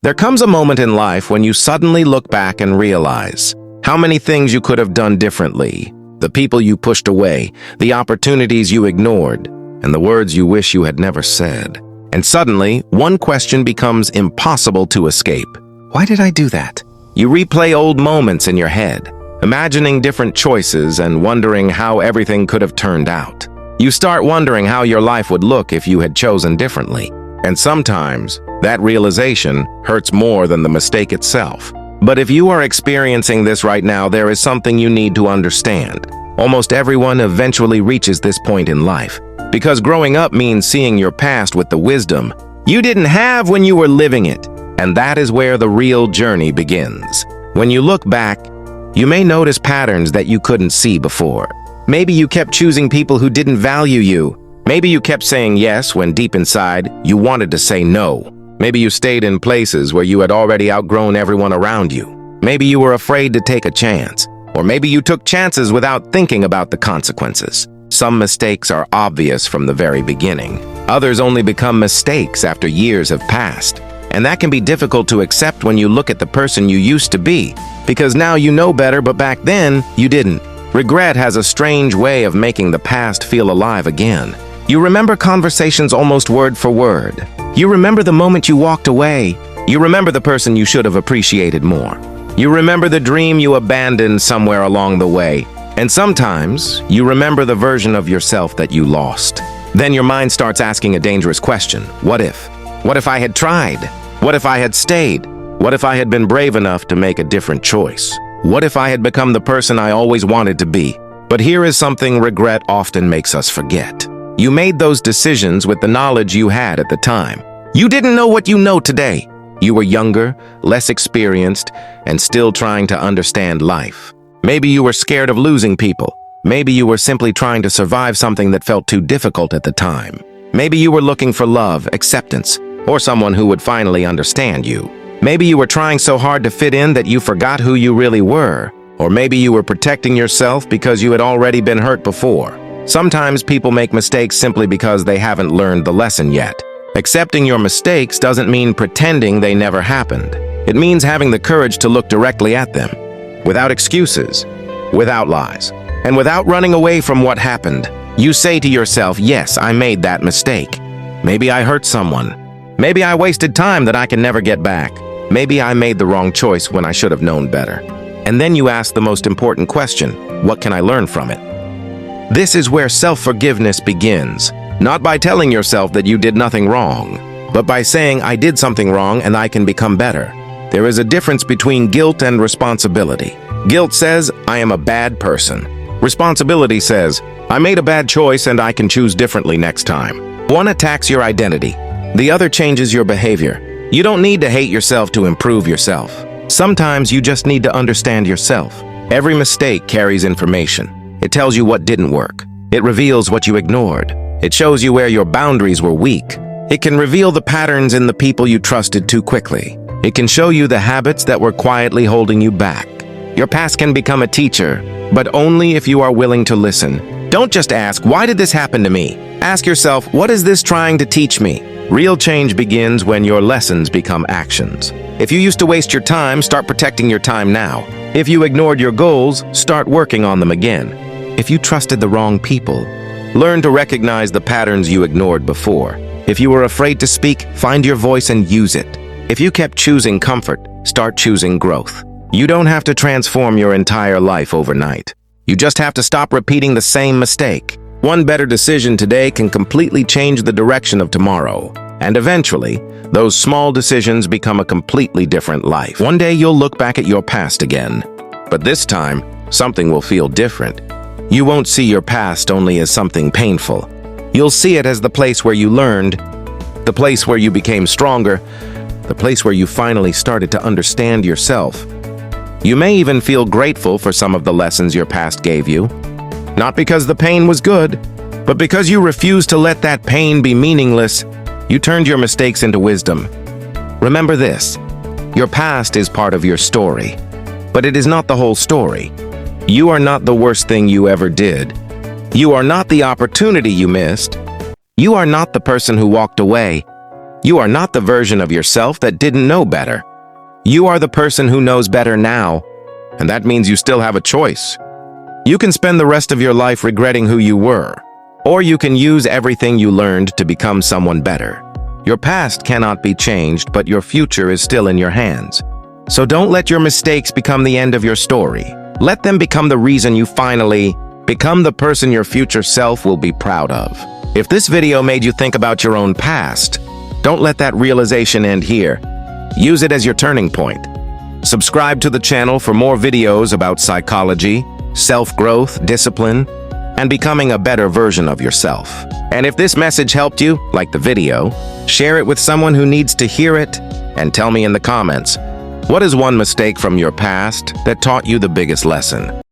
There comes a moment in life when you suddenly look back and realize how many things you could have done differently, the people you pushed away, the opportunities you ignored, and the words you wish you had never said. And suddenly, one question becomes impossible to escape. Why did I do that? You replay old moments in your head, imagining different choices and wondering how everything could have turned out. You start wondering how your life would look if you had chosen differently. And sometimes, that realization hurts more than the mistake itself. But if you are experiencing this right now, there is something you need to understand. Almost everyone eventually reaches this point in life, because growing up means seeing your past with the wisdom you didn't have when you were living it. And that is where the real journey begins. When you look back, you may notice patterns that you couldn't see before. Maybe you kept choosing people who didn't value you. Maybe you kept saying yes when deep inside you wanted to say no. Maybe you stayed in places where you had already outgrown everyone around you. Maybe you were afraid to take a chance. Or maybe you took chances without thinking about the consequences. Some mistakes are obvious from the very beginning. Others only become mistakes after years have passed. And that can be difficult to accept when you look at the person you used to be, because now you know better, but back then you didn't. Regret has a strange way of making the past feel alive again. You remember conversations almost word for word. You remember the moment you walked away. You remember the person you should have appreciated more. You remember the dream you abandoned somewhere along the way. And sometimes, you remember the version of yourself that you lost. Then your mind starts asking a dangerous question. What if? What if I had tried? What if I had stayed? What if I had been brave enough to make a different choice? What if I had become the person I always wanted to be? But here is something regret often makes us forget. You made those decisions with the knowledge you had at the time. You didn't know what you know today. You were younger, less experienced, and still trying to understand life. Maybe you were scared of losing people. Maybe you were simply trying to survive something that felt too difficult at the time. Maybe you were looking for love, acceptance, or someone who would finally understand you. Maybe you were trying so hard to fit in that you forgot who you really were. Or maybe you were protecting yourself because you had already been hurt before. Sometimes people make mistakes simply because they haven't learned the lesson yet. Accepting your mistakes doesn't mean pretending they never happened. It means having the courage to look directly at them, without excuses, without lies, and without running away from what happened. You say to yourself, yes, I made that mistake. Maybe I hurt someone. Maybe I wasted time that I can never get back. Maybe I made the wrong choice when I should have known better. And then you ask the most important question, what can I learn from it? This is where self-forgiveness begins, not by telling yourself that you did nothing wrong, but by saying, I did something wrong and I can become better. There is a difference between guilt and responsibility. Guilt says, I am a bad person. Responsibility says, I made a bad choice and I can choose differently next time. One attacks your identity. The other changes your behavior. You don't need to hate yourself to improve yourself. Sometimes you just need to understand yourself. Every mistake carries information. It tells you what didn't work. It reveals what you ignored. It shows you where your boundaries were weak. It can reveal the patterns in the people you trusted too quickly. It can show you the habits that were quietly holding you back. Your past can become a teacher, but only if you are willing to listen. Don't just ask, why did this happen to me? Ask yourself, what is this trying to teach me? Real change begins when your lessons become actions. If you used to waste your time, start protecting your time now. If you ignored your goals, start working on them again. If you trusted the wrong people, learn to recognize the patterns you ignored before. If you were afraid to speak, find your voice and use it. If you kept choosing comfort, start choosing growth. You don't have to transform your entire life overnight. You just have to stop repeating the same mistake. One better decision today can completely change the direction of tomorrow. And eventually, those small decisions become a completely different life. One day you'll look back at your past again. But this time, something will feel different. You won't see your past only as something painful. You'll see it as the place where you learned, the place where you became stronger, the place where you finally started to understand yourself. You may even feel grateful for some of the lessons your past gave you. Not because the pain was good, but because you refused to let that pain be meaningless. You turned your mistakes into wisdom. Remember this, your past is part of your story, but it is not the whole story. You are not the worst thing you ever did. You are not the opportunity you missed. You are not the person who walked away. You are not the version of yourself that didn't know better. You are the person who knows better now, and that means you still have a choice. You can spend the rest of your life regretting who you were, or you can use everything you learned to become someone better. Your past cannot be changed, but your future is still in your hands. So don't let your mistakes become the end of your story. Let them become the reason you finally become the person your future self will be proud of. If this video made you think about your own past, don't let that realization end here. Use it as your turning point. Subscribe to the channel for more videos about psychology, self-growth, discipline, and becoming a better version of yourself. And if this message helped you, like the video, share it with someone who needs to hear it, and tell me in the comments, what is one mistake from your past that taught you the biggest lesson?